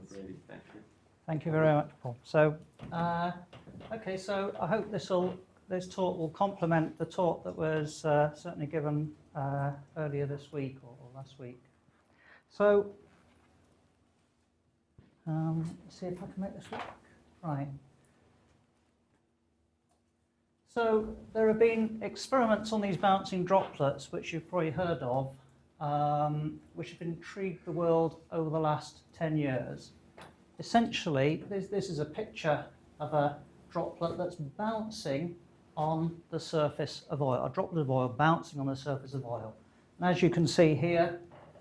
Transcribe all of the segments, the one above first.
Brady. Thank you. Thank you very much, Paul. So, okay, so I hope this talk will complement the talk that was certainly given earlier this week or last week. So, let's see if I can make this work. Right. So there have been experiments on these bouncing droplets, which you've probably heard of, which have intrigued the world over the last 10 years. Essentially, this is a picture of a droplet that's bouncing on the surface of oil, a droplet of oil bouncing on the surface of oil. And as you can see here,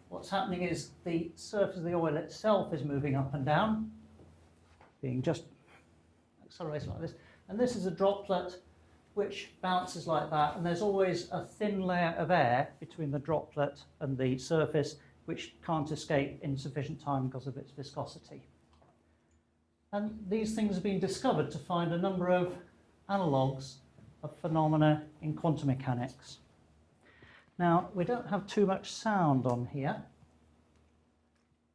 what's happening is the surface of the oil itself is moving up and down, being just accelerated like this. And this is a droplet which bounces like that, and there's always a thin layer of air between the droplet and the surface, which can't escape in sufficient time because of its viscosity. And these things have been discovered to find a number of analogues of phenomena in quantum mechanics. Now, we don't have too much sound on here,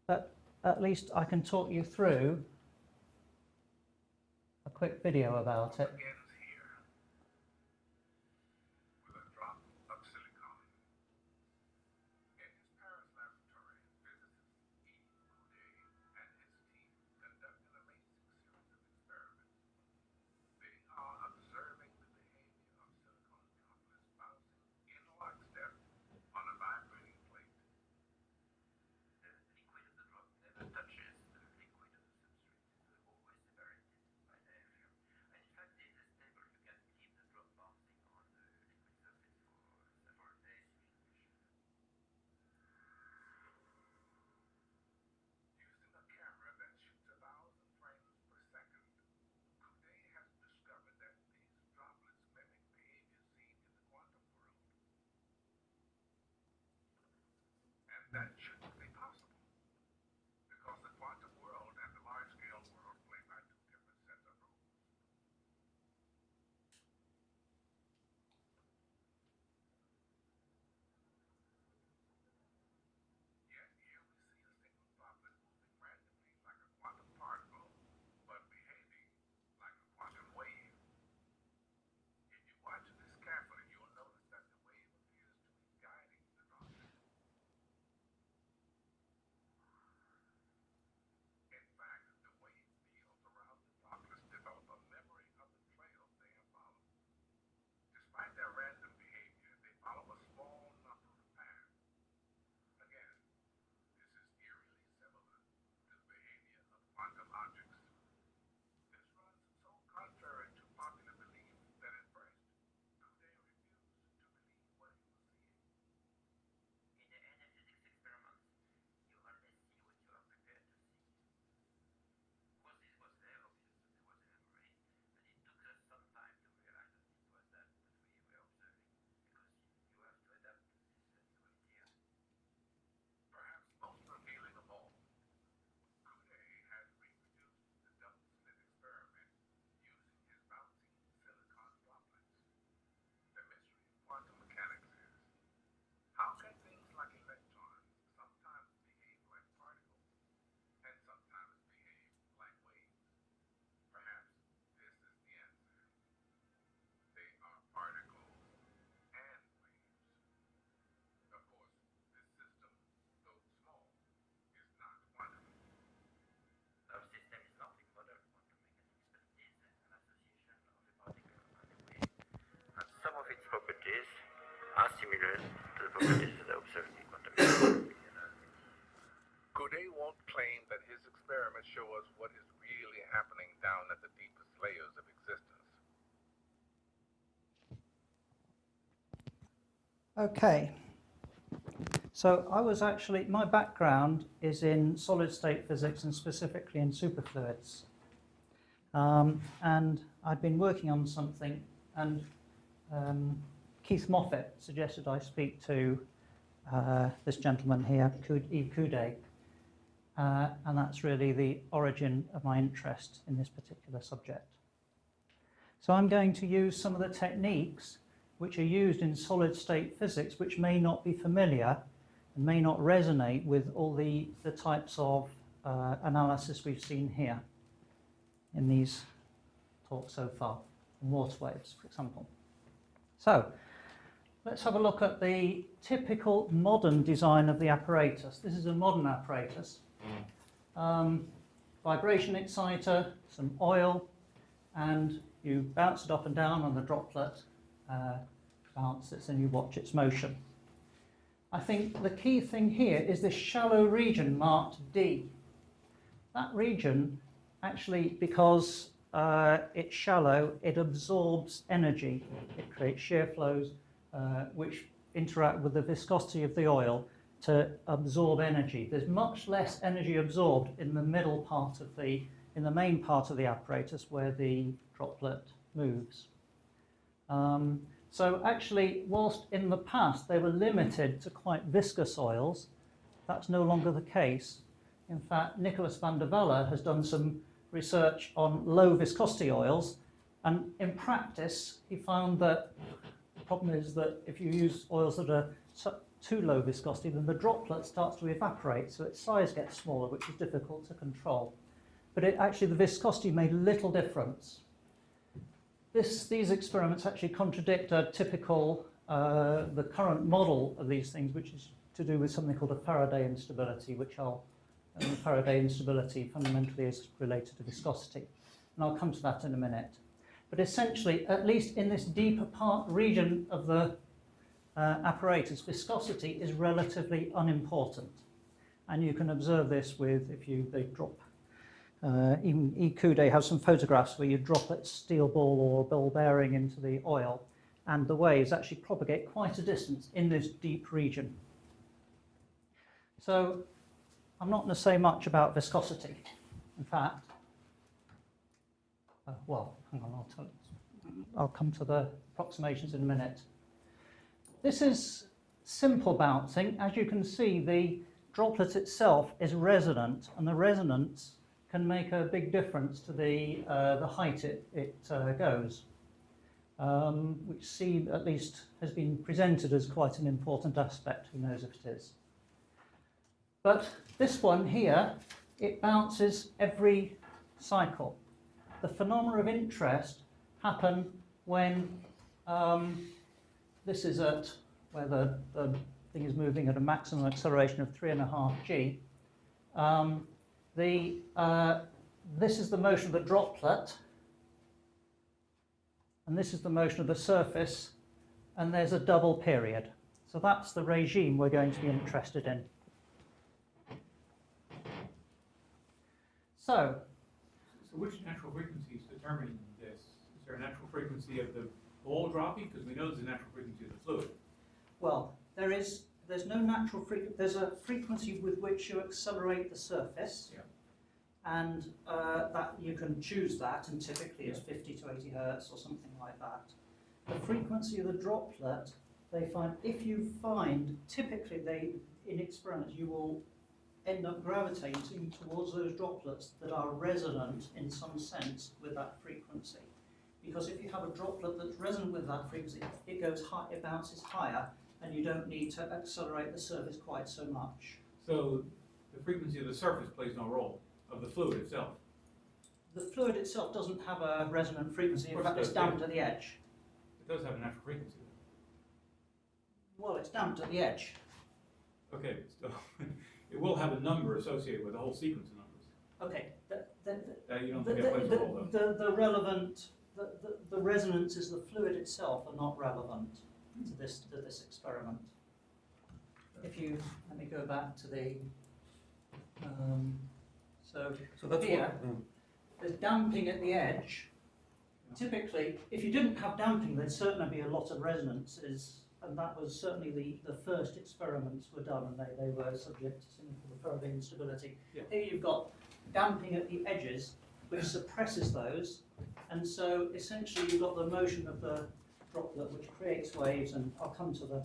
but at least I can talk you through a quick video about it. That shouldn't be possible, because the quantum world and the large-scale world play by two different sets of rules. Yet here we see a single droplet moving randomly like a quantum particle, but behaving like a quantum wave. If you watch this carefully, you'll notice that the wave appears to be guiding the droplet. In fact, the wave fields around the droplets develop a memory of the trails they have followed. Despite their random behavior, they follow a small number of paths. Again, this is eerily similar to the behavior of quantum objects. This runs so contrary to popular belief that at first, Coudet refused to believe what he was seeing. In the any physics experiments, you only see what you are prepared to see. Of course, this was very obvious that there was a memory, but it took us some time to realize that it was that we were observing, because you have to adapt to this new idea. Perhaps most revealing of all, Coudet has reproduced the double-slit experiment using his bouncing silicon droplets. The mystery of quantum mechanics is, how can things like electrons sometimes behave like particles and sometimes behave like waves? Perhaps this is the answer. They are particles and waves. Of course, this system, though small, is not quantum. Our system is not a modern quantum mechanics, but it is an association of a particle and a wave. And some of its properties are similar to the properties that are observed in quantum mechanics. Coudet won't claim that his experiments show us what is really happening down at the deepest layers of existence. Okay. So I was actually, my background is in solid state physics and specifically in superfluids. And I'd been working on something, and Keith Moffat suggested I speak to this gentleman here, Yves Coudet, and that's really the origin of my interest in this particular subject. So I'm going to use some of the techniques which are used in solid state physics, which may not be familiar and may not resonate with all the types of analysis we've seen here in these talks so far, on water waves, for example. So, let's have a look at the typical modern design of the apparatus. This is a modern apparatus. Vibration exciter, some oil, and you bounce it up and down on the droplet bounces and you watch its motion. I think the key thing here is this shallow region marked D. That region, actually, because it's shallow, it absorbs energy. It creates shear flows which interact with the viscosity of the oil to absorb energy. There's much less energy absorbed in the middle part of in the main part of the apparatus where the droplet moves. So actually, whilst in the past they were limited to quite viscous oils, that's no longer the case. In fact, Nicholas van der Velde has done some research on low viscosity oils, and in practice he found that the problem is that if you use oils that are too low viscosity, then the droplet starts to evaporate, so its size gets smaller, which is difficult to control. But actually the viscosity made little difference. These experiments actually contradict a typical, the current model of these things, which is to do with something called a Faraday instability, and the Faraday instability fundamentally is related to viscosity. And I'll come to that in a minute. But essentially, at least in this deeper region of the apparatus, viscosity is relatively unimportant. And you can observe this with, they drop, even Ikude has some photographs where you drop a steel ball or ball bearing into the oil, and the waves actually propagate quite a distance in this deep region. So I'm not going to say much about viscosity. In fact, well, hang on, I'll come to the approximations in a minute. This is simple bouncing. As you can see, the droplet itself is resonant, and the resonance can make a big difference to the height it goes, which at least has been presented as quite an important aspect. Who knows if it is? But this one here, it bounces every cycle. The phenomena of interest happen when this is at where the thing is moving at a maximum acceleration of 3.5 g. This is the motion of the droplet, and this is the motion of the surface, and there's a double period. So that's the regime we're going to be interested in. So which natural frequency is determining this? Is there a natural frequency of the ball dropping? Because we know there's a natural frequency of the fluid. Well, there's no natural frequency. There's a frequency with which you accelerate the surface, yeah. And that you can choose that, and typically it's 50 to 80 hertz or something like that. The frequency of the droplet, typically in experiments you will end up gravitating towards those droplets that are resonant in some sense with that frequency. Because if you have a droplet that's resonant with that frequency, it goes high, it bounces higher, and you don't need to accelerate the surface quite so much. So the frequency of the surface plays no role, of the fluid itself? The fluid itself doesn't have a resonant frequency. In fact, it's damped at the edge. It does have a natural frequency. Well, it's damped at the edge. Okay, still, it will have a number associated with a whole sequence of numbers. Okay, You don't think that plays a role, though? the resonances of the fluid itself are not relevant to this experiment. Let me go back to the, so that's here, there's damping at the edge. Typically, if you didn't have damping, there'd certainly be a lot of resonances, and that was certainly the first experiments were done, and they were subject to something called the Faraday instability. Yeah. Here you've got damping at the edges, which suppresses those, and so essentially you've got the motion of the droplet, which creates waves, and I'll come to the.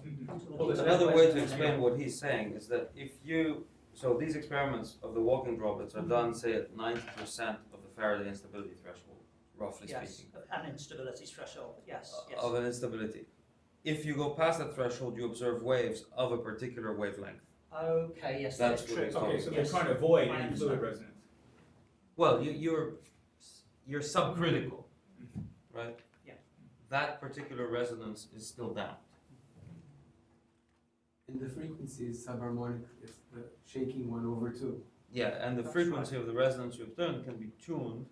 Well, another way to explain what he's saying is that so these experiments of the walking droplets are done, say, at 90% of the Faraday instability threshold, roughly speaking. An instability threshold, yes. Of an instability. If you go past that threshold, you observe waves of a particular wavelength. Okay, yes, That's that's what true. it's Okay, so they're Yes. trying to avoid I any fluid understand. resonance. Well, you're subcritical, right? Yeah. That particular resonance is still damped. And the frequency is subharmonic, it's the shaking 1/2. Yeah, and the That's frequency of the resonance you obtain can be tuned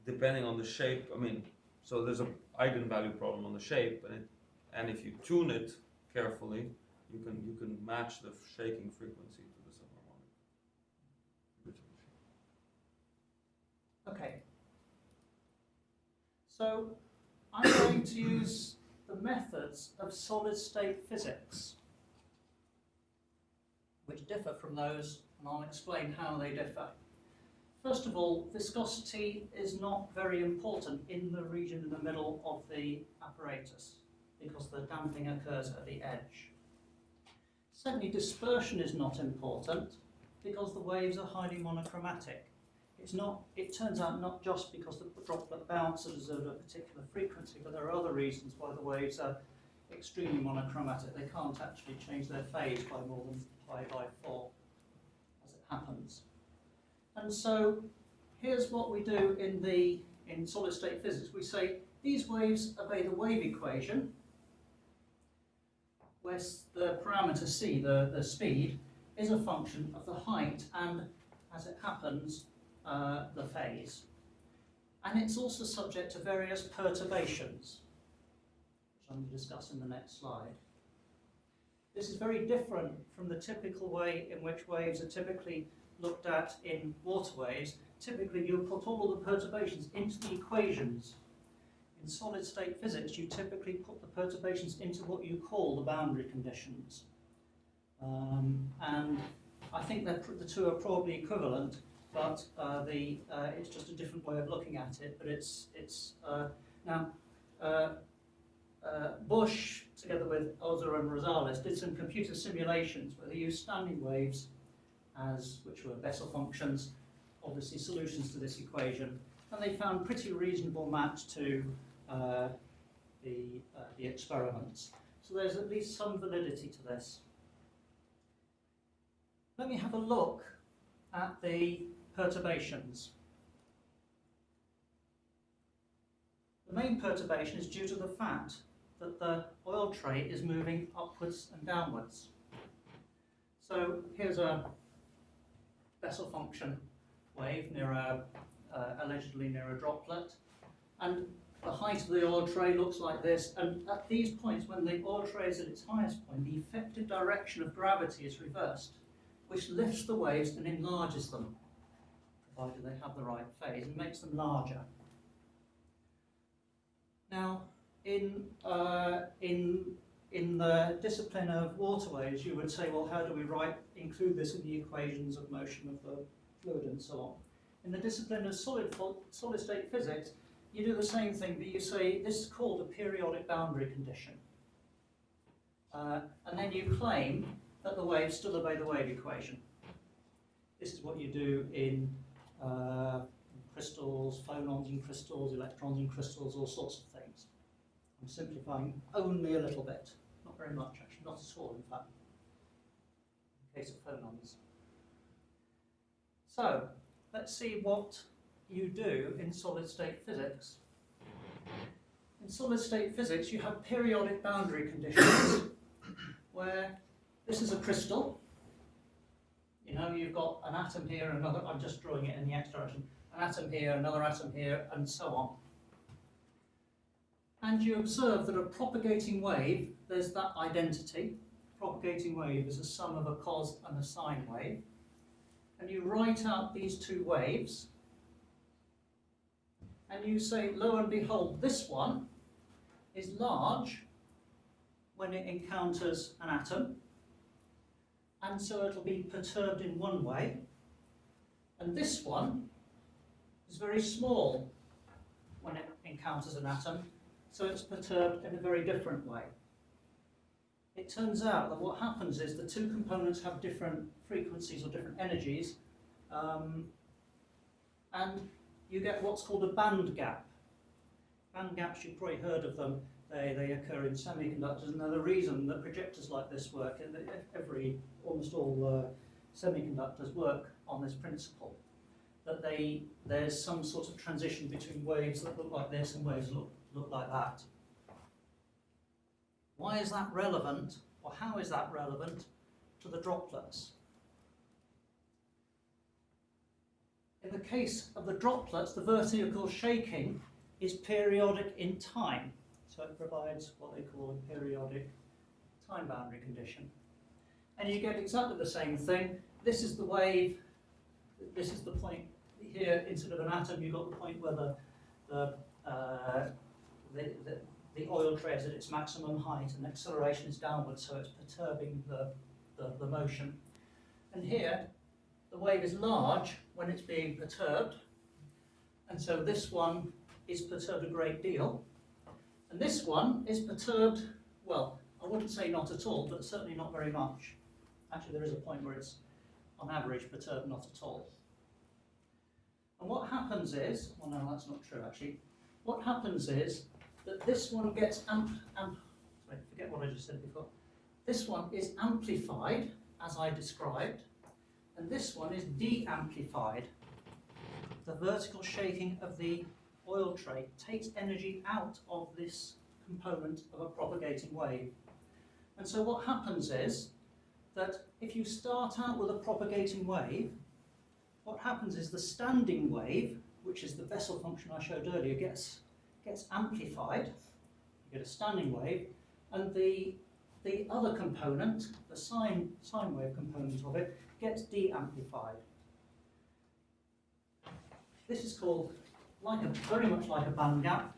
depending on the shape. I mean, so there's an eigenvalue problem on the shape, and if you tune it carefully, you can match the shaking frequency to the subharmonic. Okay. So I'm going to use the methods of solid-state physics, which differ from those, and I'll explain how they differ. First of all, viscosity is not very important in the region in the middle of the apparatus, because the damping occurs at the edge. Secondly, dispersion is not important, because the waves are highly monochromatic. It turns out not just because the droplet bounces at a particular frequency, but there are other reasons why the waves are extremely monochromatic. They can't actually change their phase by more than pi/4, as it happens. And so here's what we do in solid-state physics. We say these waves obey the wave equation, where the parameter c, the speed, is a function of the height and, as it happens, the phase. And it's also subject to various perturbations, which I'm going to discuss in the next slide. This is very different from the typical way in which waves are typically looked at in water waves. Typically, you put all of the perturbations into the equations. In solid-state physics, you typically put the perturbations into what you call the boundary conditions. And I think that the two are probably equivalent, but it's just a different way of looking at it. But now Bush, together with Ozer and Rosales, did some computer simulations where they used standing waves which were Bessel functions, obviously solutions to this equation, and they found pretty reasonable match to the experiments. So there's at least some validity to this. Let me have a look at the perturbations. The main perturbation is due to the fact that the oil tray is moving upwards and downwards. So here's a Bessel function wave allegedly near a droplet, and the height of the oil tray looks like this, and at these points, when the oil tray is at its highest point, the effective direction of gravity is reversed, which lifts the waves and enlarges them, provided they have the right phase, and makes them larger. Now, in the discipline of waterways, you would say, well, how do we include this in the equations of motion of the fluid and so on? In the discipline of solid-state physics, you do the same thing, but you say this is called a periodic boundary condition. And then you claim that the waves still obey the wave equation. This is what you do in crystals, phonons in crystals, electrons in crystals, all sorts of things. I'm simplifying only a little bit. Not very much, actually, not at all, in fact, in case of phonons. So, let's see what you do in solid-state physics. In solid-state physics, you have periodic boundary conditions where this is a crystal. You know, you've got an atom here, another, I'm just drawing it in the x direction, an atom here, another atom here, and so on. And you observe that a propagating wave, there's that identity. Propagating wave is a sum of a cos and a sine wave. And you write out these two waves, and you say, lo and behold, this one is large when it encounters an atom, and so it'll be perturbed in one way, and this one is very small when it encounters an atom, so it's perturbed in a very different way. It turns out that what happens is the two components have different frequencies or different energies, and you get what's called a band gap. Band gaps, you've probably heard of them. They occur in semiconductors, and they're the reason that projectors like this work. And almost all semiconductors work on this principle, that there's some sort of transition between waves that look like this and waves that look like that. Why is that relevant, or how is that relevant to the droplets? In the case of the droplets, the vertical shaking is periodic in time, so it provides what they call a periodic time boundary condition. And you get exactly the same thing. This is the wave, this is the point here. Instead of an atom, you've got the point where the oil tray is at its maximum height and acceleration is downwards, so it's perturbing the motion. And here, the wave is large when it's being perturbed, and so this one is perturbed a great deal. And this one is perturbed, well, I wouldn't say not at all, but certainly not very much. Actually, there is a point where it's, on average, perturbed not at all. And what happens is, well, no, that's not true, actually. What happens is that this one gets sorry, forget what I just said before. This one is amplified, as I described, and this one is de-amplified. The vertical shaking of the oil tray takes energy out of this component of a propagating wave. And so what happens is that if you start out with a propagating wave, what happens is the standing wave, which is the Bessel function I showed earlier, gets amplified. You get a standing wave, and the other component, the sine wave component of it, gets de-amplified. This is called, very much like a band gap.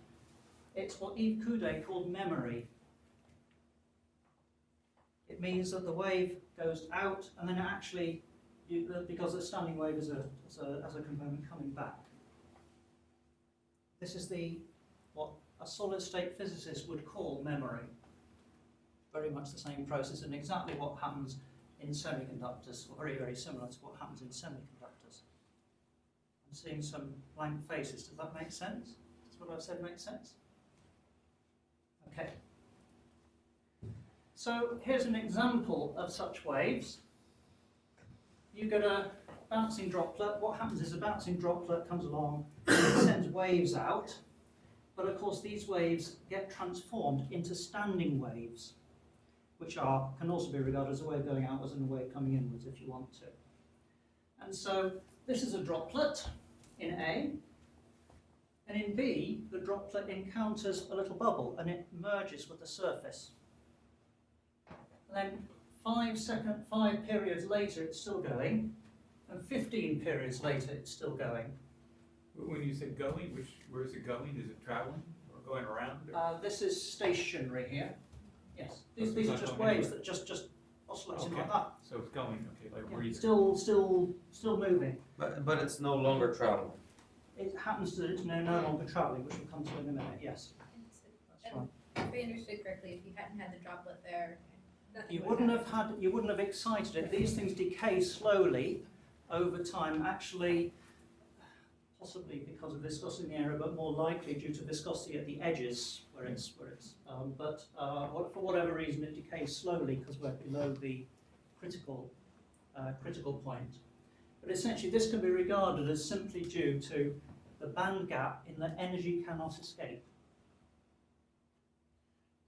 It's what Yves Coudet called memory. It means that the wave goes out, and then actually, because the standing wave is as a component coming back. This is what a solid-state physicist would call memory. Very much the same process, and exactly what happens in semiconductors, or very, very similar to what happens in semiconductors. I'm seeing some blank faces. Does that make sense? Does what I've said make sense? Okay. So here's an example of such waves. You get a bouncing droplet. What happens is a bouncing droplet comes along, it sends waves out, but of course these waves get transformed into standing waves, which can also be regarded as a wave going outwards and a wave coming inwards if you want to. And so this is a droplet in A, and in B the droplet encounters a little bubble and it merges with the surface. And then 5 periods later it's still going, and 15 periods later it's still going. When you said going, where is it going? Is it traveling or going around? This is stationary here. Yes, these are just waves that just oscillating like that. So it's going, okay, like Yeah, breathing. still moving. But it's no longer traveling. It happens that it's no longer travelling, which we'll come to in a minute. Yes, that's right. If I understood correctly, if you hadn't had the droplet there, nothing You would wouldn't have excited it. These things decay slowly over time. Actually, possibly because of viscosity in the area, but more likely due to viscosity at the edges where it's. For whatever reason, it decays slowly because we're below the critical point. But essentially, this can be regarded as simply due to the band gap in that energy cannot escape.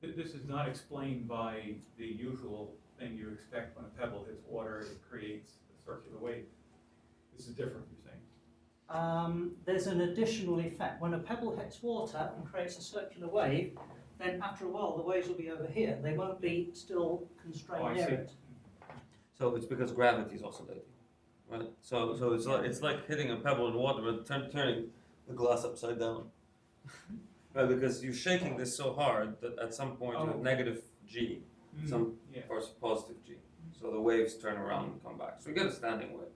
This is not explained by the usual thing you expect when a pebble hits water, it creates a circular wave. This is different, you're saying? There's an additional effect. When a pebble hits water and creates a circular wave, then after a while the waves will be over here. They won't be still constrained near it. So it's because gravity is oscillating, right? So it's like hitting a pebble in water and turning the glass upside down. Right, because you're shaking this so hard that at some point you have negative G, some positive G. So the waves turn around and come back. So you get a standing wave.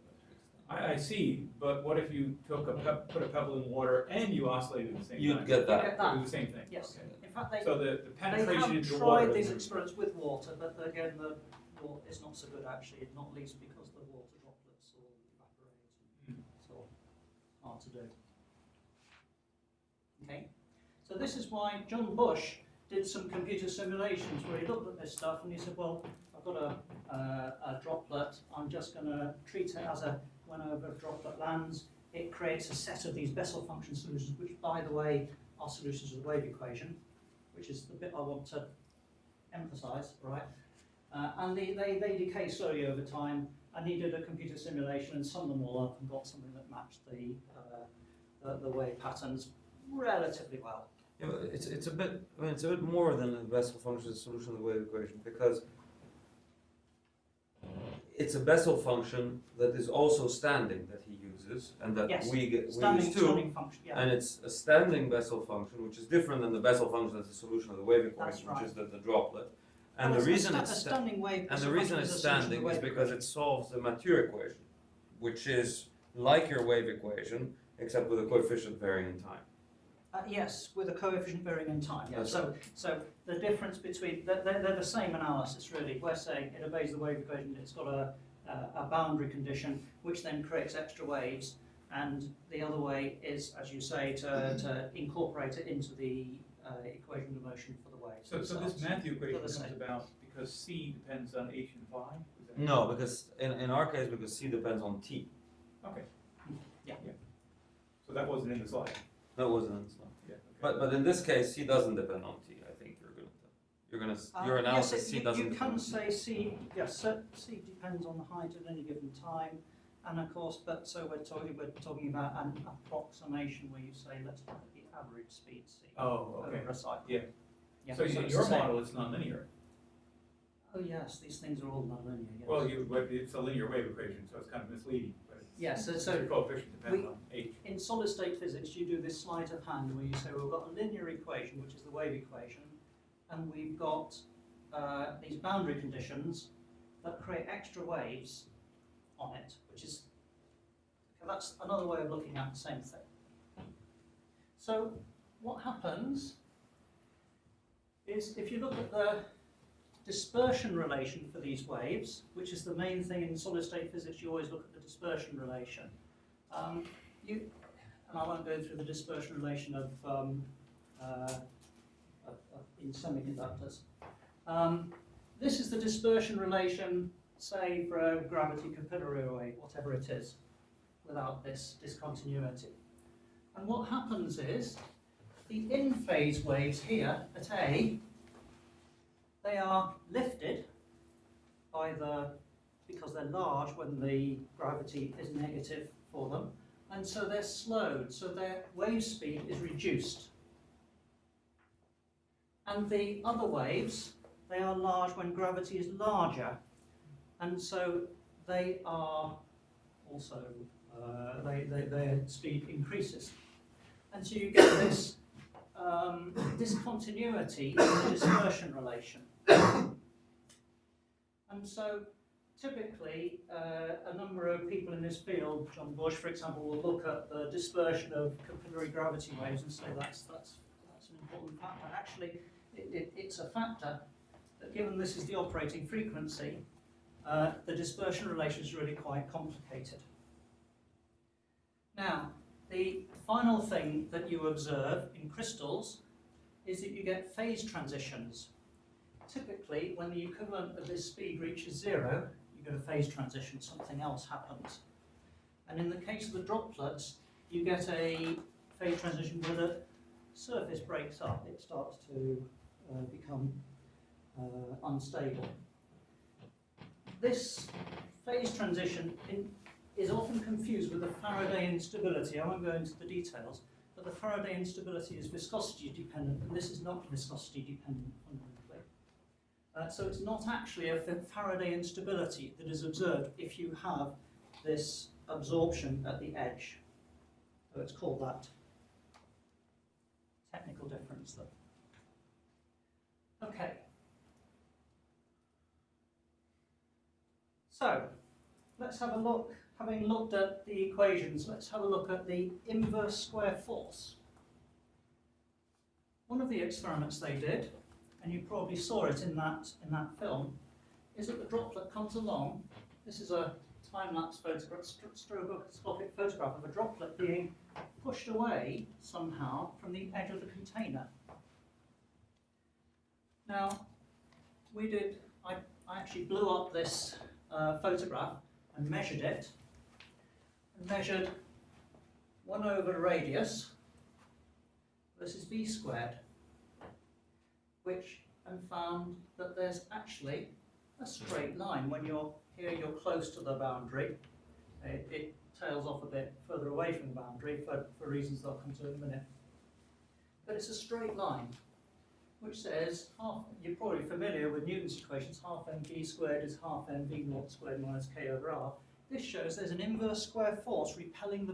I see, but what if you put a pebble in water and you oscillated at the same time? You'd get that. Get that. It was the same thing? Yes. Okay. In fact, So the they penetration into have the water. tried these experiments with water, but again, the water is not so good actually, not least because the water droplets all evaporate. So hard to do. Okay, so this is why John Bush did some computer simulations where he looked at this stuff and he said, well, I've got a droplet, I'm just going to treat it as whenever a droplet lands, it creates a set of these Bessel function solutions, which, by the way, are solutions of the wave equation, which is the bit I want to emphasize, right? And they decay slowly over time, and he did a computer simulation and summed them all up and got something that matched the wave patterns relatively well. Yeah, but it's a bit. I mean, it's a bit more than a Bessel function solution of the wave equation, because it's a Bessel function that is also standing that he uses, and that Yes, we use Standing too. function, yeah. And it's a standing Bessel function, which is different than the Bessel function that's the solution of the wave That's equation, which right. is the droplet. And Well, the reason a it's standing wave. and the Bessel reason function it's is a solution of the standing is wave because equation. it solves the Mathieu equation, which is like your wave equation, except with a coefficient varying in time. Yes, with a coefficient varying in time. Yeah. That's So the difference between they're the same analysis really. We're saying it obeys the wave equation. It's got a boundary condition which then creates extra waves, and the other way is, as you say, to incorporate it into the equation of motion for the waves. So this themselves. Matthew equation They're the comes same. about because C depends on H and phi? Is that- No, because in our case, because C depends on T. Okay. Yeah. So that wasn't in the slide? That wasn't in the slide. Yeah. Okay. But in this case, C doesn't depend on T. I think your analysis yes, C doesn't. you depend can on T. say C. Yes, so C depends on the height at any given time, and of course, but so we're talking about an approximation where you say let's look at the average speed C Oh, okay. over a cycle. Yeah. Yeah, So it's your the same. model is nonlinear. Oh yes, these things are all nonlinear. Yes. Well, but it's a linear wave equation, so it's kind of misleading. But it's- Yeah, so the coefficient depends we- on H. in solid state physics, you do this sleight of hand where you say, well, we've got a linear equation, which is the wave equation, and we've got these boundary conditions that create extra waves on it, which is, that's another way of looking at the same thing. So what happens is, if you look at the dispersion relation for these waves, which is the main thing in solid state physics, you always look at the dispersion relation. And I won't go through the dispersion relation in semiconductors. This is the dispersion relation, say, for a gravity capillary wave, whatever it is, without this discontinuity. And what happens is, the in-phase waves here at A, they are lifted by because they're large when the gravity is negative for them, and so they're slowed, so their wave speed is reduced. And the other waves, they are large when gravity is larger, and so they are also, their speed increases. And so you get this discontinuity in the dispersion relation. And so typically a number of people in this field, John Bush for example, will look at the dispersion of capillary gravity waves and say that's an important factor. Actually it's a factor that, given this is the operating frequency, the dispersion relation is really quite complicated. Now, the final thing that you observe in crystals is that you get phase transitions. Typically, when the equivalent of this speed reaches zero, you get a phase transition, something else happens. And in the case of the droplets, you get a phase transition where the surface breaks up, it starts to become unstable. This phase transition is often confused with the Faraday instability. I won't go into the details, but the Faraday instability is viscosity dependent, and this is not viscosity dependent fundamentally. So it's not actually a Faraday instability that is observed if you have this absorption at the edge. So it's called that technical difference though. Okay. So let's have a look. Having looked at the equations, let's have a look at the inverse square force. One of the experiments they did, and you probably saw it in that film, is that the droplet comes along. This is a time-lapse photograph, stroboscopic photograph of a droplet being pushed away somehow from the edge of the container. Now, I actually blew up this photograph and measured it, and measured 1 over radius versus b squared, and found that there's actually a straight line. When you're here, you're close to the boundary. It tails off a bit further away from the boundary for reasons that I'll come to in a minute. But it's a straight line, which says, you're probably familiar with Newton's equations, half mv squared is half mv naught squared minus k over r. This shows there's an inverse square force repelling the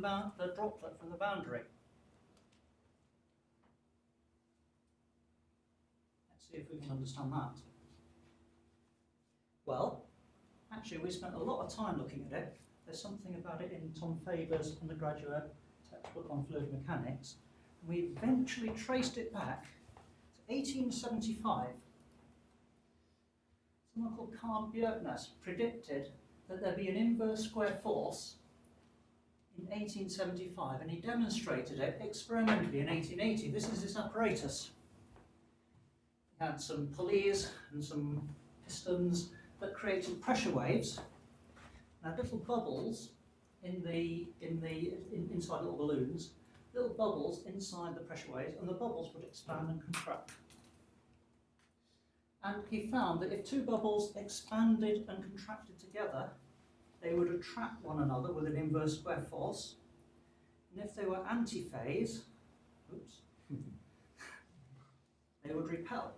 droplet from the boundary. Let's see if we can understand that. Well, actually we spent a lot of time looking at it. There's something about it in Tom Faber's undergraduate textbook on fluid mechanics. And we eventually traced it back to 1875. Someone called Carl Bjerknes predicted that there'd be an inverse square force in 1875, and he demonstrated it experimentally in 1880. This is his apparatus. He had some pulleys and some pistons that created pressure waves. Now, little bubbles inside little balloons, little bubbles inside the pressure waves, and the bubbles would expand and contract. And he found that if two bubbles expanded and contracted together, they would attract one another with an inverse square force. And if they were antiphase, they would repel.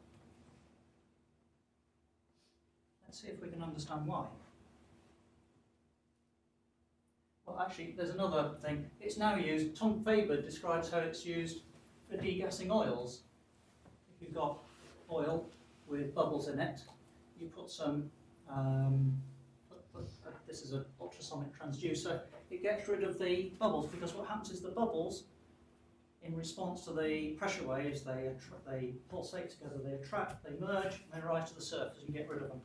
Let's see if we can understand why. Well, actually, there's another thing. It's now used, Tom Faber describes how it's used for degassing oils. If you've got oil with bubbles in it, you put some, this is an ultrasonic transducer, it gets rid of the bubbles, because what happens is the bubbles, in response to the pressure waves, they pulsate together, they attract, they merge, and they rise to the surface and get rid of them.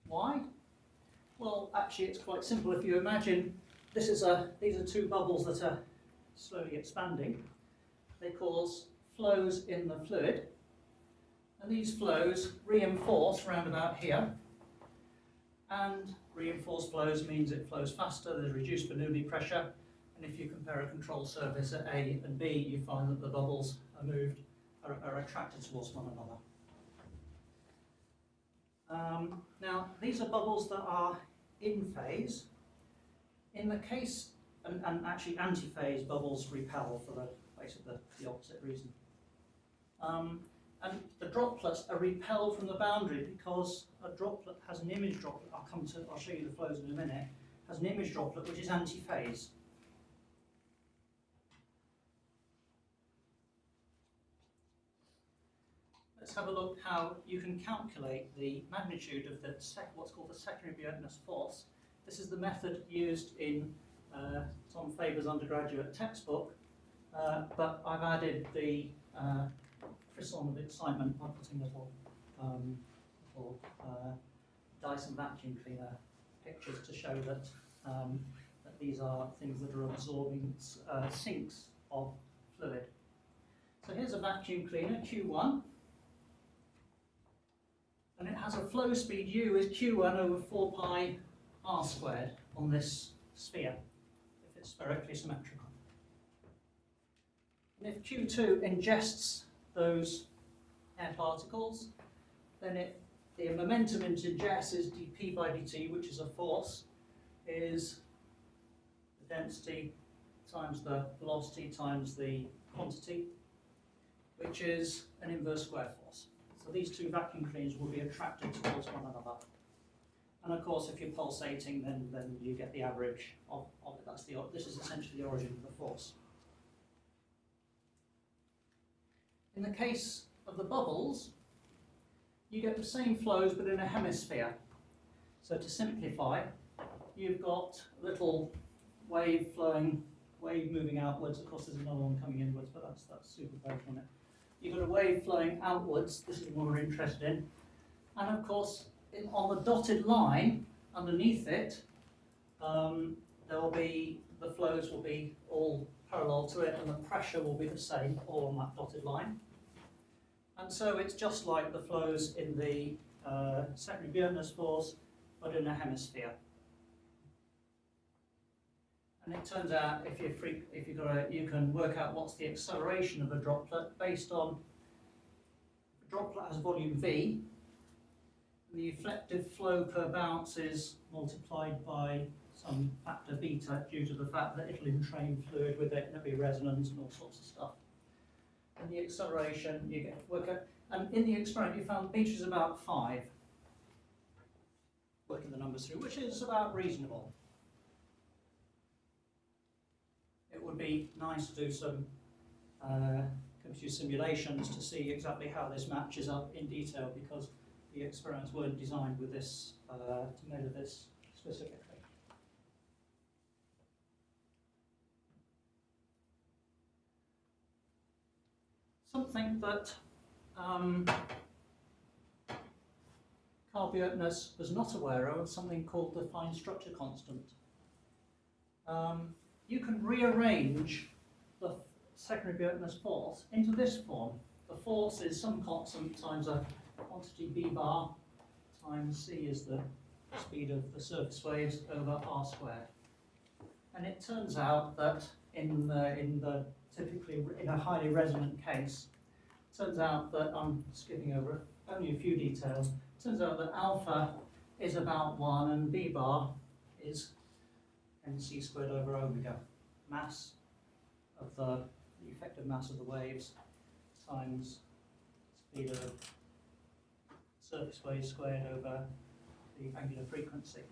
Why? Well, actually, it's quite simple. If you imagine these are two bubbles that are slowly expanding. They cause flows in the fluid, and these flows reinforce round about here. And reinforced flows means it flows faster. There's reduced Bernoulli pressure, and if you compare a control surface at A and B, you find that the bubbles are attracted towards one another. Now, these are bubbles that are in phase. In the case, and actually antiphase bubbles repel for basically the opposite reason. And the droplets are repelled from the boundary because a droplet has an image droplet. I'll show you the flows in a minute. Has an image droplet which is antiphase. Let's have a look how you can calculate the magnitude of what's called the secondary Bjerknes force. This is the method used in Tom Faber's undergraduate textbook, but I've added the frisson of excitement by putting little Dyson vacuum cleaner pictures to show that these are things that are absorbing sinks of fluid. So here's a vacuum cleaner, Q1. And it has a flow speed U is Q1 over 4 pi r squared on this sphere, if it's spherically symmetrical. And if Q2 ingests those air particles, then the momentum it ingests is dp by dt, which is a force, is the density times the velocity times the quantity, which is an inverse square force. So these two vacuum cleaners will be attracted towards one another. And of course, if you're pulsating, then you get the average of it. This is essentially the origin of the force. In the case of the bubbles, you get the same flows but in a hemisphere. So to simplify, you've got a little wave moving outwards. Of course, there's another one coming inwards, but that's superposed on it. You've got a wave flowing outwards. This is the one we're interested in. And of course, on the dotted line underneath it, the flows will be all parallel to it, and the pressure will be the same, all on that dotted line. And so it's just like the flows in the secondary Bjerknes force, but in a hemisphere. And it turns out you can work out what's the acceleration of a droplet based on the droplet has volume V, and the effective flow per bounce is multiplied by some factor beta due to the fact that it'll entrain fluid with it and there'll be resonance and all sorts of stuff. And the acceleration you get work out, and in the experiment you found beta is about 5, working the numbers through, which is about reasonable. It would be nice to do some computer simulations to see exactly how this matches up in detail, because the experiments weren't designed with this to measure this specifically. Something that Carl Bjerknes was not aware of, something called the fine structure constant. You can rearrange the secondary Bjerknes force into this form. The force is some constant times a quantity b bar times c is the speed of the surface waves over r squared. And it turns out that typically in a highly resonant case, it turns out that I'm skipping over only a few details. It turns out that alpha is about 1 and b bar is mc squared over omega, mass of the effective mass of the waves times speed of surface waves squared over the angular frequency.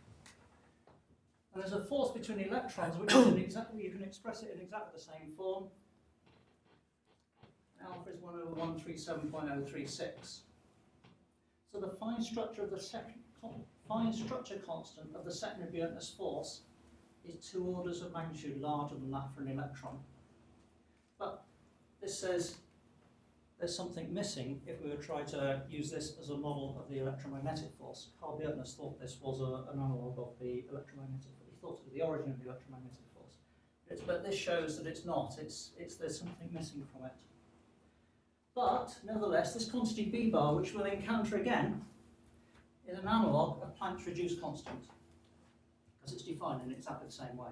And there's a force between electrons, which is you can express it in exactly the same form. Alpha is 1 over 137.036. So the fine structure of the fine structure constant of the secondary Bjerknes force is 2 orders of magnitude larger than that for an electron. But this says there's something missing if we were trying to use this as a model of the electromagnetic force. Carl Bjerknes thought this was an analogue of the electromagnetic force. He thought it was the origin of the electromagnetic force. But this shows that it's not. There's something missing from it. But nevertheless, this quantity b bar, which we'll encounter again, is an analogue of Planck's reduced constant, because it's defined in exactly the same way.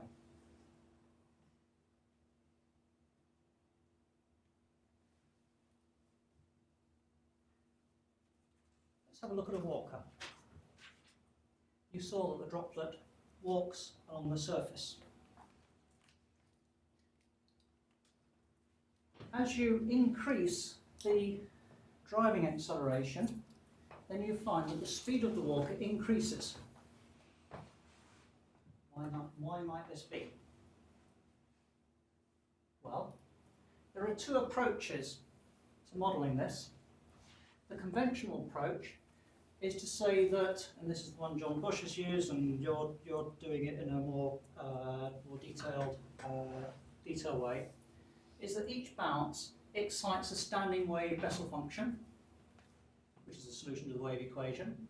Let's have a look at a walker. You saw that the droplet walks along the surface. As you increase the driving acceleration, then you find that the speed of the walker increases. Why might this be? Well, there are 2 approaches to modelling this. The conventional approach is to say that, and this is the one John Bush has used, and you're doing it in a more detailed way, is that each bounce excites a standing wave Bessel function, which is a solution to the wave equation,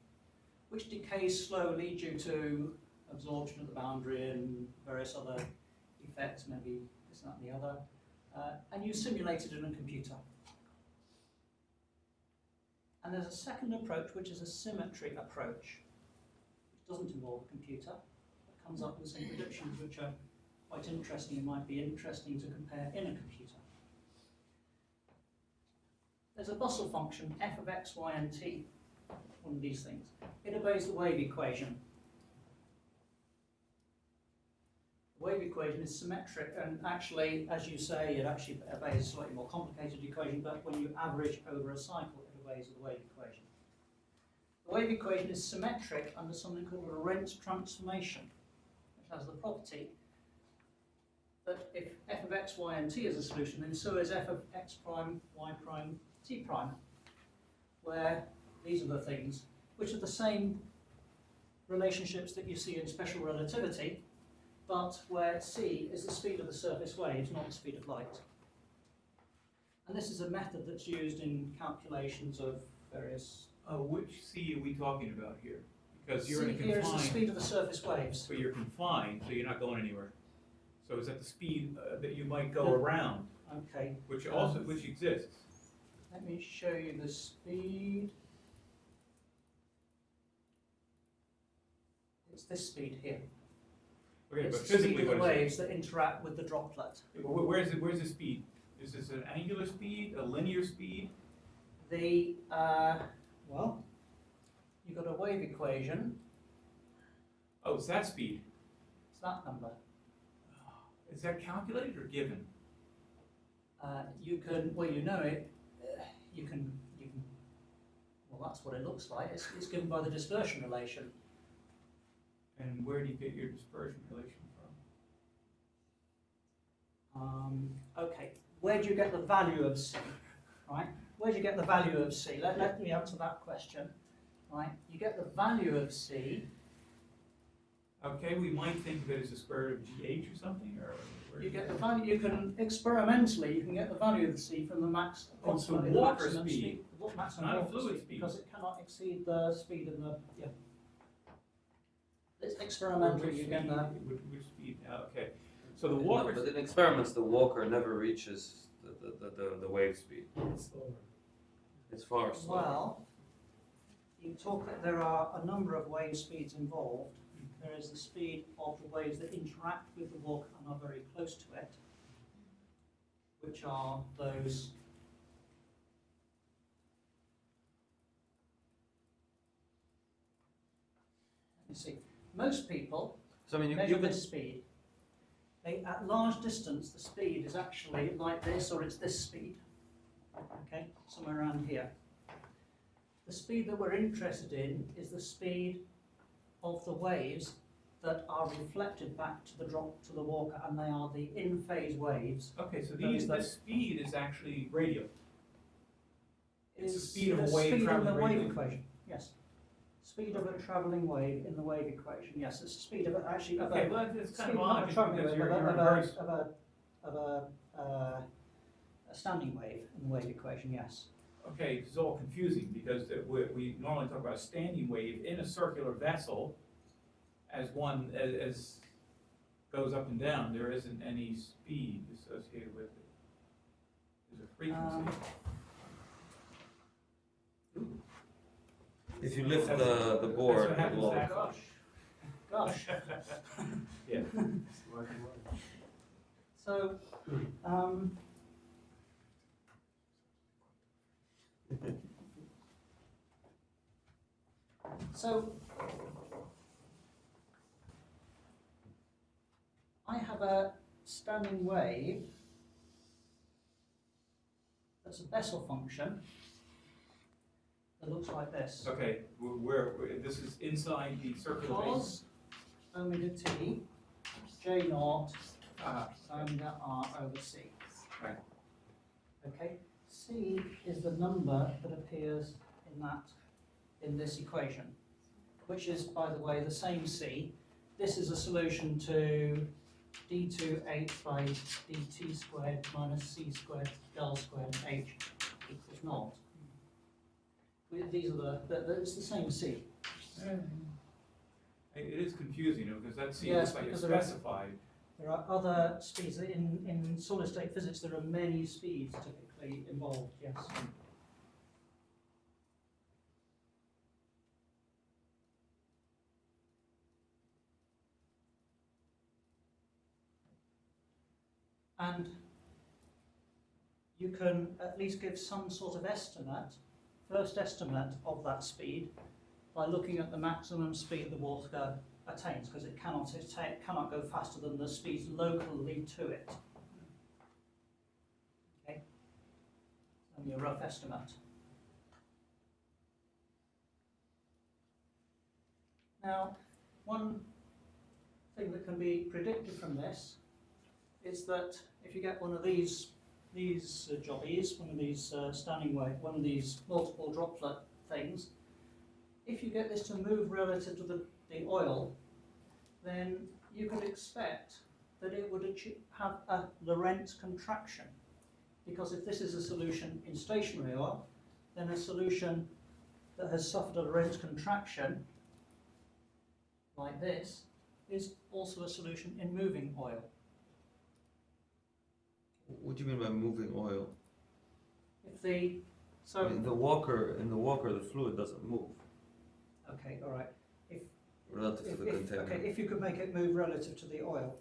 which decays slowly due to absorption at the boundary and various other effects, maybe this, that, and the other, and you simulate it in a computer. And there's a second approach, which is a symmetry approach, which doesn't involve a computer, but comes up with some predictions which are quite interesting and might be interesting to compare in a computer. There's a Bessel function, f of x, y, and t, one of these things. It obeys the wave equation. The wave equation is symmetric, and actually, as you say, it actually obeys a slightly more complicated equation, but when you average over a cycle, it obeys the wave equation. The wave equation is symmetric under something called a Lorentz transformation, which has the property that if f of x, y, and t is a solution, then so is f of x prime, y prime, t prime, where these are the things which are the same relationships that you see in special relativity, but where c is the speed of the surface waves, not the speed of light. And this is a method that's used in calculations of various... Which C are we talking about here? Because you're c in a here is the confined, speed of the surface waves. but you're confined, so you're not going anywhere. So is that the speed that you might go around, Okay, which exists? let me show you the speed. It's this speed here. Okay, It's but the speed physically, of the what is waves that interact with the droplet. it? Where's the speed? Is this an angular speed, a linear speed? Well, you've got a wave equation, Oh, it's that speed. it's that number. Is that calculated or given? You can, well, you know it, you can, well, that's what it looks like. It's given by the dispersion relation. And where do you get your dispersion relation from? Okay, where do you get the value of C, right? Where do you get the value of C? Let me answer that question, right? You get the value of C, Okay, we might think of it as the square root of GH or something, or where you do get the value, you can experimentally, you can get the value of C from the max, Oh, it's the approximately Walker maximum speed. the maximum Not a Walker fluid speed. because it cannot exceed the speed of the, yeah. It's experimental, you get that. Which speed, okay. So the No, Walker, but in experiments, the walker never reaches the wave speed. It's far slower. Well, there are a number of wave speeds involved. There is the speed of the waves that interact with the walk and are very close to it, which are those. Let me see. Most people So I mean, you measure can this speed. At large distance, the speed is actually like this, or it's this speed. Okay, somewhere around here. The speed that we're interested in is the speed of the waves that are reflected back to the walker, and they are the in-phase waves. okay, so Those that- this speed is actually radial. It's the Is speed of a the wave speed in traveling the wave radially. equation. Yes. Speed of a travelling wave in the wave equation. Yes, it's the speed of it actually. Of Okay, a, well, it's kind speed, of not odd a travelling because wave, you're of very, a standing wave in the wave equation. Yes. okay, it's all confusing because we normally talk about a standing wave in a circular vessel as one, as goes up and down. There isn't any speed associated with it. There's a frequency. if you lift That's- the board, That's what it happens will. to that. Gosh. Yeah. So, so I have a standing wave that's a Bessel function that looks like this. Okay, this is inside the circular base. Cos omega t j naught Ah, omega r over c. Right. Okay, c is the number that appears in this equation, which is, by the way, the same c. This is a solution to d2h by dt squared minus c squared del squared h equals naught. These are it's the same c. It is confusing, because that seems Yes, like it's because there are- specified. There are other speeds. In solid state physics, there are many speeds typically involved, yes. And you can at least give some sort of estimate, first estimate of that speed by looking at the maximum speed the water attains, because it cannot go faster than the speeds locally to it. Okay, only a rough estimate. Now, one thing that can be predicted from this is that if you get one of these jobbies, one of these standing wave, one of these multiple droplet things, if you get this to move relative to the oil, then you could expect that it would have a Lorentz contraction. Because if this is a solution in stationary oil, then a solution that has suffered a Lorentz contraction, like this, is also a solution in moving oil. What do you mean by moving oil? If the, so, I mean, in the walker, the fluid doesn't move okay, all right. relative to the container. Okay, if you could make it move relative to the oil.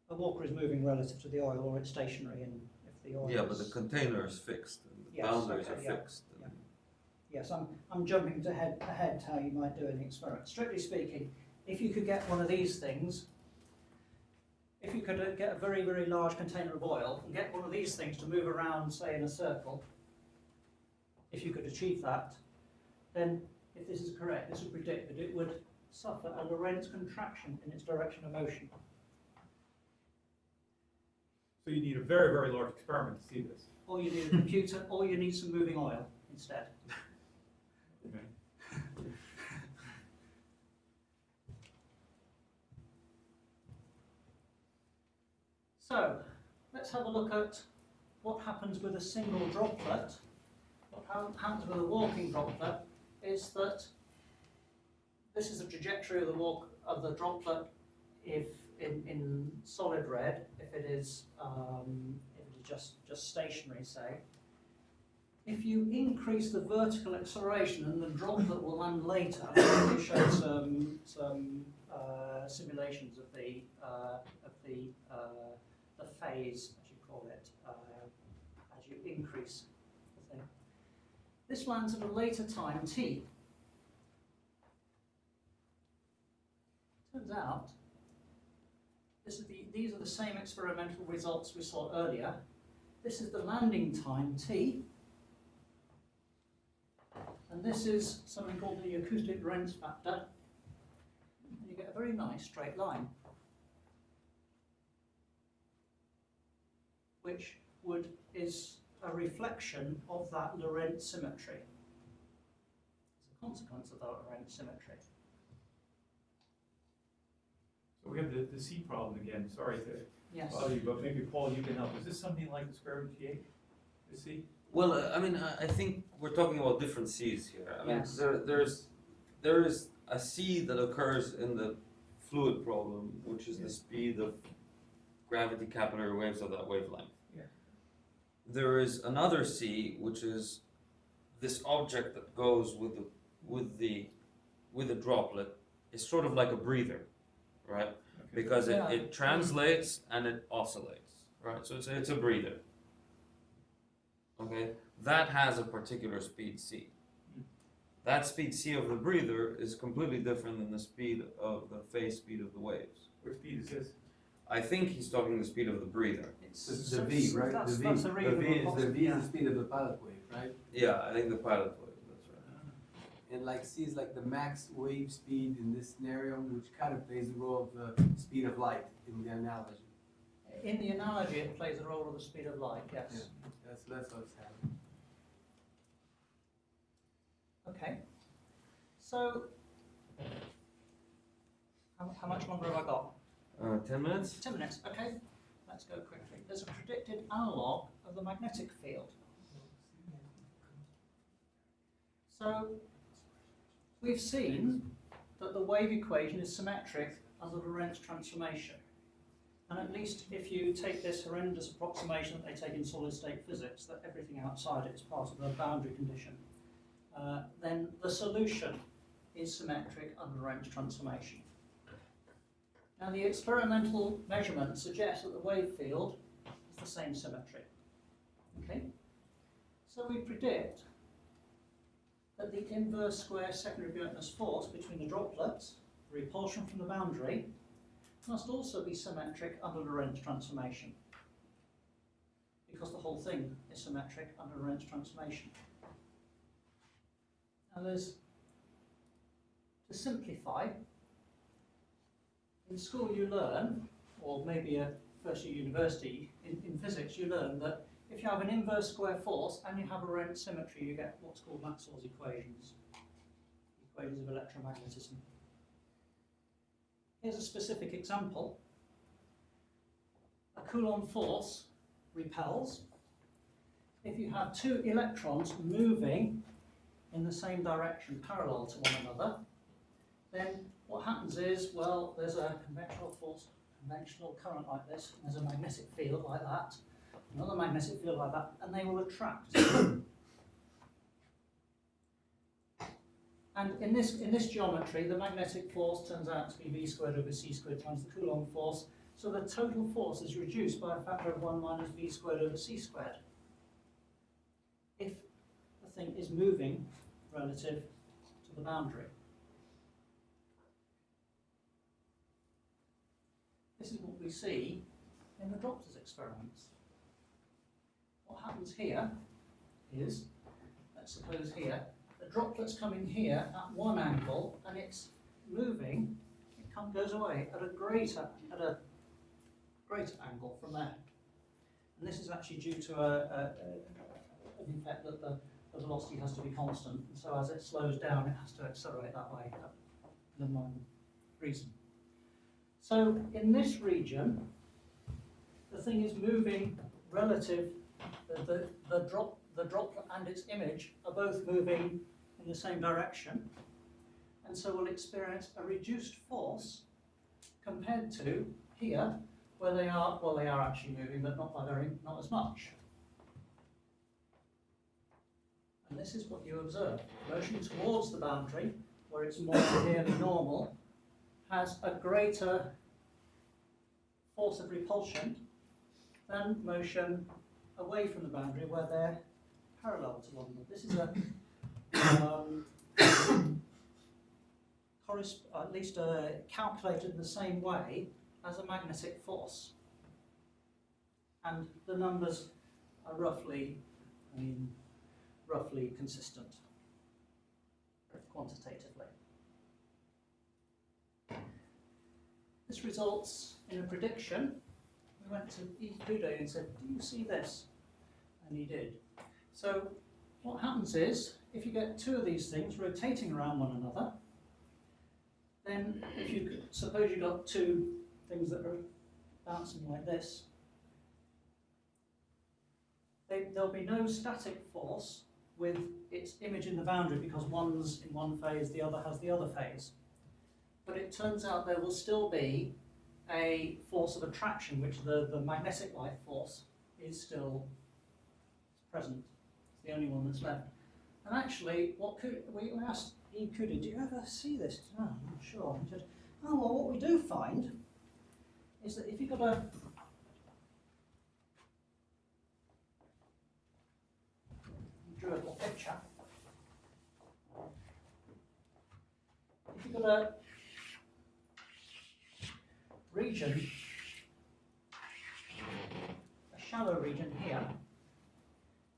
A walker is moving relative to the oil, or it's stationary, and if the oil Yeah, but the is- container is fixed, and the Yes, boundaries okay, are yeah, fixed. yeah. Yes, I'm jumping ahead to how you might do an experiment. Strictly speaking, if you could get one of these things, if you could get a very, very large container of oil and get one of these things to move around, say, in a circle, if you could achieve that, then if this is correct, this would predict that it would suffer a Lorentz contraction in its direction of motion. So you need a very, very large experiment to see this. Or you need a computer, or you need some moving oil instead. Okay. So, let's have a look at what happens with a single droplet. What happens with a walking droplet is that this is the trajectory of the walk of the droplet if in solid red, if it is just stationary, say. If you increase the vertical acceleration, and the droplet will land later, we showed some simulations of the phase, as you call it, as you increase the thing. This lands at a later time t. Turns out, these are the same experimental results we saw earlier. This is the landing time t. And this is something called the acoustic Lorentz factor. And you get a very nice straight line, which is a reflection of that Lorentz symmetry. It's a consequence of that Lorentz symmetry. So we have the C problem again, sorry to Yes. bother you, but maybe Paul, you can help. Is this something like the square root of G8? The C? Well, I mean, I think we're talking about different C's here. I mean, Yes. there is a C that occurs in the fluid problem, which is the speed of gravity capillary waves of that wavelength. Yeah. There is another C, which is this object that goes with the droplet. It's sort of like a breather, right? Okay. Because Yeah. it translates and it oscillates, right? So it's a breather. Okay, that has a particular speed c. That speed c of the breather is completely different than the speed of the phase speed of the waves. What speed is this? I think he's talking the speed of the breather. It's The V, right? That's, The that's V. a The reasonable V is the possibility. speed of the pilot wave, right? Yeah, I think the pilot wave. That's right. And like C is like the max wave speed in this scenario, which kind of plays the role of the speed of light in the analogy. In the analogy, it plays the role of the speed of light, yes. Yeah, that's what's happening. Okay. So, how much longer have I got? 10 minutes? 10 minutes, okay. Let's go quickly. There's a predicted analogue of the magnetic field. So, we've seen that the wave equation is symmetric under the Lorentz transformation. And at least if you take this horrendous approximation that they take in solid state physics, that everything outside it is part of the boundary condition, then the solution is symmetric under Lorentz transformation. Now the experimental measurements suggest that the wave field is the same symmetry. Okay? So we predict that the inverse square secondary Bjerknes force between the droplets, the repulsion from the boundary, must also be symmetric under Lorentz transformation, because the whole thing is symmetric under Lorentz transformation. Now there's, to simplify, in school you learn, or maybe at first year university, in physics you learn that if you have an inverse square force and you have a Lorentz symmetry, you get what's called Maxwell's equations, equations of electromagnetism. Here's a specific example. A Coulomb force repels if you have two electrons moving in the same direction, parallel to one another. Then what happens is, well, there's a conventional force conventional current like this, and there's a magnetic field like that, another magnetic field like that, and they will attract. And in this geometry, the magnetic force turns out to be v squared over c squared times the Coulomb force, so the total force is reduced by a factor of 1 minus v squared over c squared. If the thing is moving relative to the boundary. This is what we see in the droplets experiments. What happens here is, let's suppose here, the droplet's coming here at one angle and it's moving, goes away at a greater angle from there. And this is actually due to an effect that the velocity has to be constant, and so as it slows down it has to accelerate that way for the reason. So in this region, the thing is moving relative, the droplet and its image are both moving in the same direction, and so we'll experience a reduced force compared to here, where they are actually moving, but not as much. And this is what you observe. Motion towards the boundary, where it's more nearly normal, has a greater force of repulsion than motion away from the boundary, where they're parallel to one another. This is at least calculated in the same way as a magnetic force. And the numbers are roughly consistent quantitatively. This results in a prediction. We went to Brady and said, "Do you see this?" And he did. So what happens is, if you get two of these things rotating around one another, then if you suppose you've got two things that are bouncing like this, there'll be no static force with its image in the boundary, because one's in one phase, the other has the other phase. But it turns out there will still be a force of attraction, which the magnetic light force is still present. It's the only one that's left. And actually, we asked Cudi, do you ever see this? No, I'm not sure. He said, oh, well, what we do find is that if you've got a drew a little picture. If you've got a region, a shallow region here,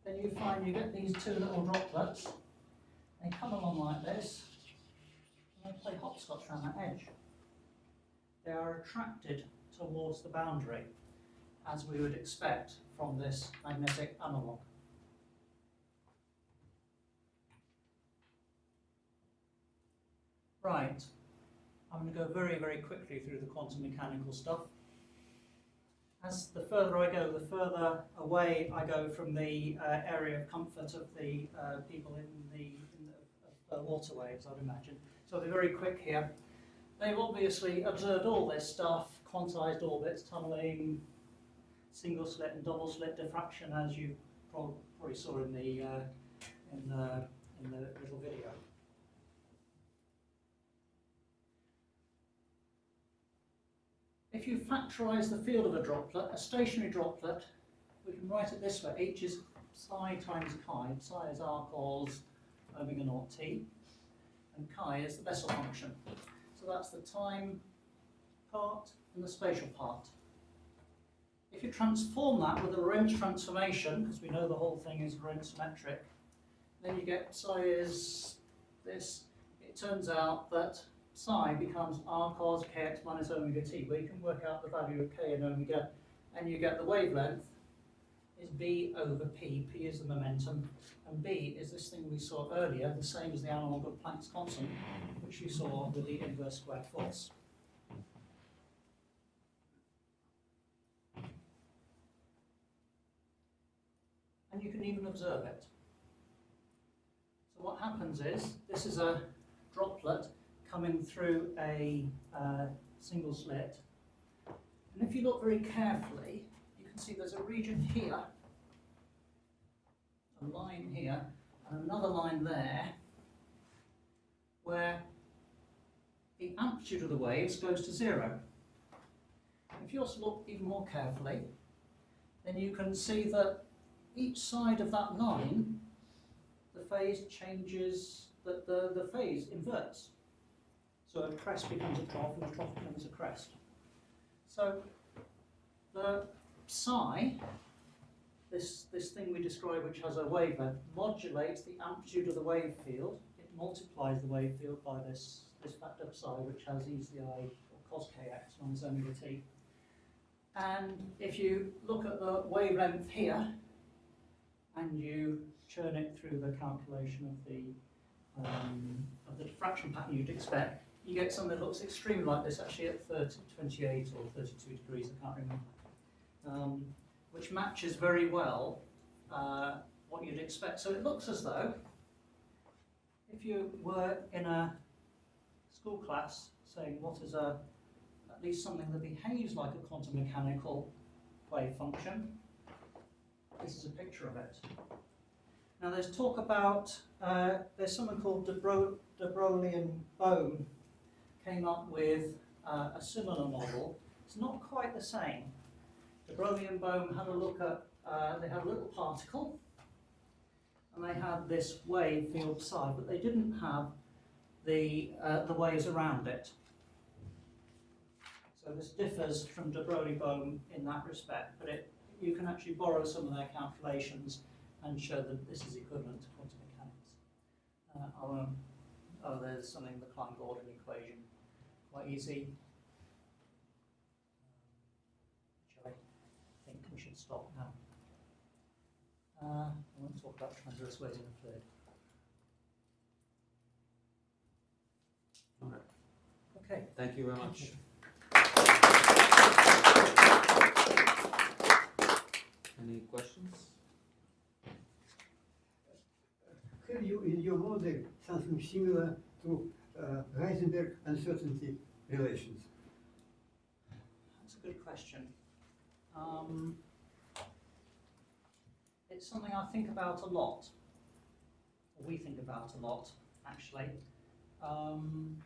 then you find you get these two little droplets. They come along like this, and they play hopscotch around that edge. They are attracted towards the boundary, as we would expect from this magnetic analogue. Right, I'm going to go very, very quickly through the quantum mechanical stuff. As the further I go, the further away I go from the area of comfort of the people in the waterways, I'd imagine. So I'll be very quick here. They've obviously observed all this stuff, quantized orbits, tunneling, single slit and double slit diffraction, as you probably saw in the little video. If you factorize the field of a droplet, a stationary droplet, we can write it this way: H is psi times chi. Psi is r cos omega naught t, and chi is the Bessel function. So that's the time part and the spatial part. If you transform that with a Lorentz transformation, because we know the whole thing is Lorentz symmetric, then you get psi is this. It turns out that psi becomes r cos kx minus omega t, where you can work out the value of k and omega, and you get the wavelength is b over p. P is the momentum, and b is this thing we saw earlier, the same as the analogue of Planck's constant, which you saw with the inverse squared force. And you can even observe it. So what happens is, this is a droplet coming through a single slit, And if you look very carefully, you can see there's a region here, a line here, and another line there, where the amplitude of the waves goes to 0. If you also look even more carefully, then you can see that each side of that line, the phase changes, the phase inverts. So a crest becomes a trough and a trough becomes a crest. So the psi, this thing we describe which has a wavelength, modulates the amplitude of the wave field. It multiplies the wave field by this factor psi, which has e to the I or cos kx minus omega t. And if you look at the wavelength here, and you churn it through the calculation of the diffraction pattern you'd expect, you get something that looks extremely like this, actually at 28 or 32 degrees, I can't remember, which matches very well what you'd expect. So it looks as though if you were in a school class saying what is at least something that behaves like a quantum mechanical wave function, this is a picture of it. Now there's talk about, there's someone called de Broglie and Bohm came up with a similar model. It's not quite the same. De Broglie and Bohm had a look at, they had a little particle, and they had this wave field psi, but they didn't have the waves around it. So this differs from de Broglie-Bohm in that respect, but you can actually borrow some of their calculations and show that this is equivalent to quantum mechanics. There's something, the Klein-Gordon equation, quite easy. Which I think we should stop now. I won't talk about transverse waves in a third. All right. Okay. Thank you very much. Any questions? Have you in your model something similar to Heisenberg uncertainty relations? That's a good question. It's something I think about a lot, or we think about a lot, actually. And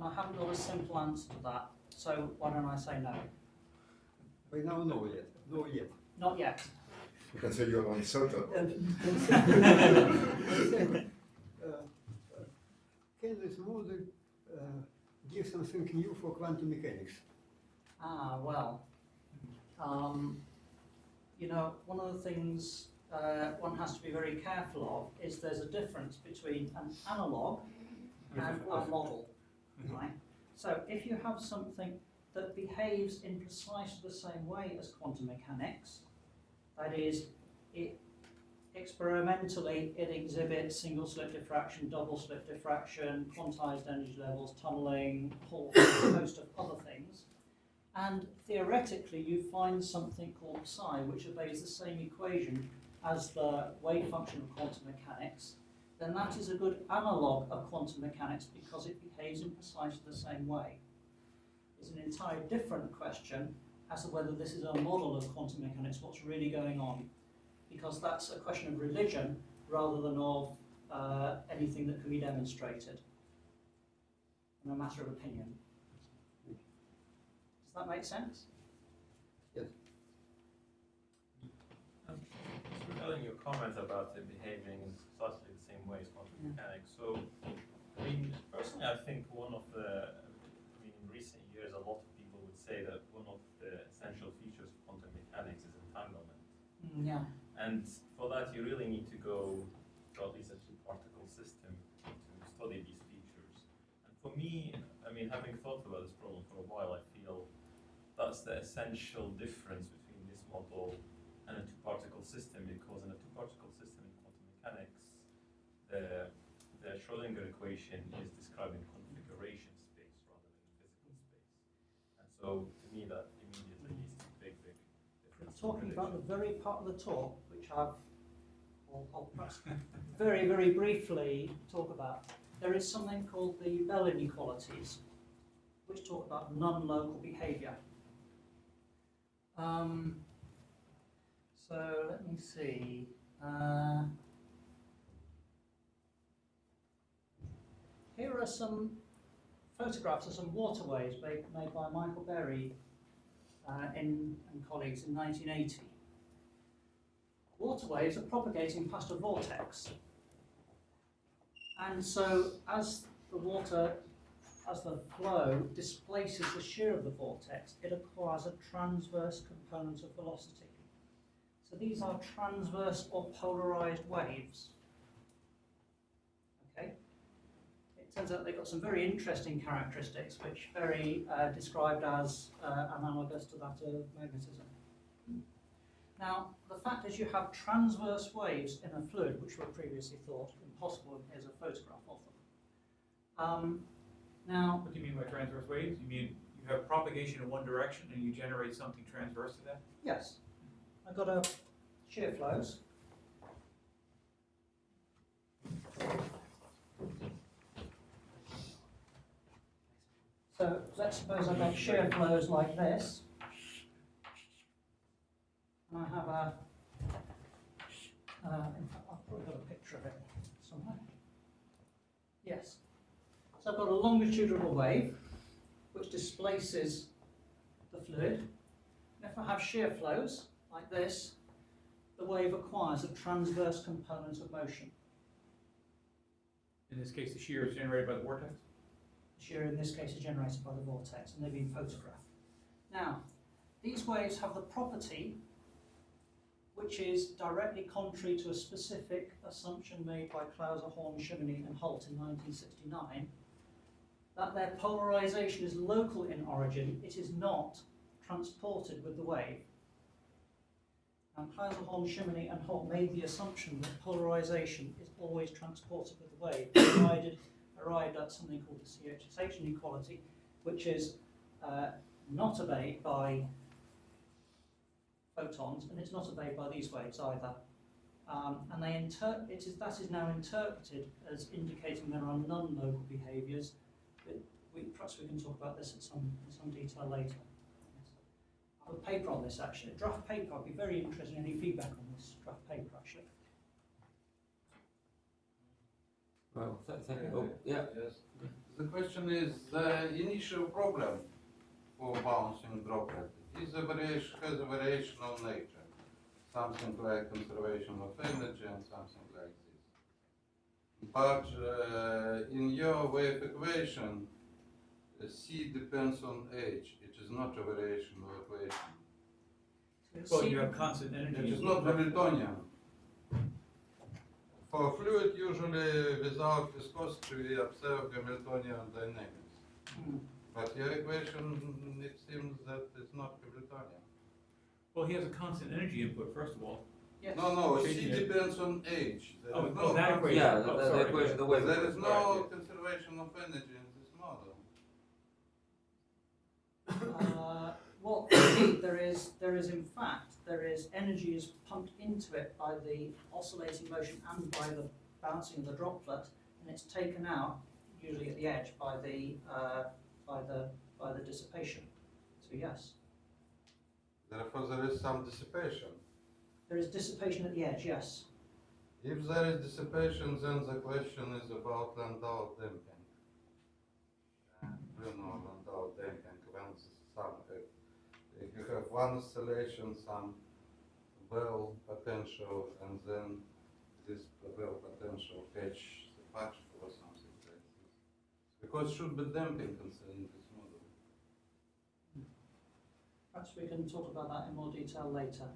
I haven't got a simple answer to that, so why don't I say no? By now, no yet. No yet. Not yet. You can say you're uncertain. Can this model give something new for quantum mechanics? Well, you know, one of the things one has to be very careful of is there's a difference between an analog and a model, right? So if you have something that behaves in precisely the same way as quantum mechanics, that is, experimentally it exhibits single slit diffraction, double slit diffraction, quantized energy levels, tunneling, a whole host of other things. And theoretically you find something called psi, which obeys the same equation as the wave function of quantum mechanics, then that is a good analog of quantum mechanics because it behaves in precisely the same way. It's an entirely different question as to whether this is a model of quantum mechanics, what's really going on, because that's a question of religion rather than of anything that can be demonstrated, and a matter of opinion. Does that make sense? Yes. Regarding your comments about it behaving in precisely the same way as quantum mechanics, so I mean, personally, I think in recent years, a lot of people would say that one of the essential features of quantum mechanics is entanglement. Yeah. And for that, you really need to go to at least a two-particle system to study these features. And for me, I mean, having thought about this problem for a while, I feel that's the essential difference between this model and a two-particle system, because in a two-particle system in quantum mechanics, the Schrödinger equation is describing configuration space rather than physical space. And so, to me, that immediately leads to big difference. Talking about the very part of the talk which I'll perhaps very, very briefly talk about, there is something called the Bell inequalities. which talk about non-local behaviour. So let me see. Here are some photographs of some waterways made by Michael Berry and colleagues in 1980. Waterways are propagating past a vortex. And so as the flow displaces the shear of the vortex, it acquires a transverse component of velocity. So these are transverse or polarized waves. Okay? It turns out they've got some very interesting characteristics, which Berry described as analogous to that of magnetism. Now, the fact is you have transverse waves in a fluid, which were previously thought impossible. Here's a photograph of them. Now, What do you mean by transverse waves? You mean you have propagation in one direction and you generate something transverse to that? yes, I've got a shear flows. So let's suppose I've got shear flows like this. And I have a, in fact, I've probably got a picture of it somewhere. Yes. So I've got a longitudinal wave which displaces the fluid. And if I have shear flows like this, the wave acquires a transverse component of motion. In this case, the shear is generated by the vortex? The shear in this case is generated by the vortex, and they've been photographed. Now, these waves have the property, which is directly contrary to a specific assumption made by Clauser, Horn, Shimony and Holt in 1969, that their polarization is local in origin, it is not transported with the wave. And Clauser, Horn, Shimony and Holt made the assumption that polarization is always transported with the wave. They arrived at something called the CHSH inequality, which is not obeyed by photons, and it's not obeyed by these waves either. And that is now interpreted as indicating there are non-local behaviours. Perhaps we can talk about this in some detail later. I have a paper on this actually, a draft paper. I'd be very interested in any feedback on this draft paper actually. Well, thank you. Oh, yeah. Yes. The question is the initial problem for bouncing droplet is has a variational nature, something like conservation of energy and something like this. But in your wave equation, C depends on H. It is not a variational equation. Well, you have constant energy. It is not Hamiltonian. For fluid, usually without viscosity, we observe Hamiltonian dynamics. But your equation, it seems that it's not Hamiltonian. Well, he has a constant energy input, first of all. Yes. No, C depends on H. There is no that equation. Yeah, Oh, the sorry. equation, the wave. There is no conservation of energy in this model. Well, indeed, there is in fact, energy is pumped into it by the oscillating motion and by the bouncing of the droplet, and it's taken out, usually at the edge, by the dissipation. So yes. Therefore, there is some dissipation. There is dissipation at the edge, yes. If there is dissipation, then the question is about Landau damping. You know, Landau damping, when if you have one oscillation, some well potential, and then this well potential catch the particle or something like this. Because it should be damping concerning this model. Perhaps we can talk about that in more detail later.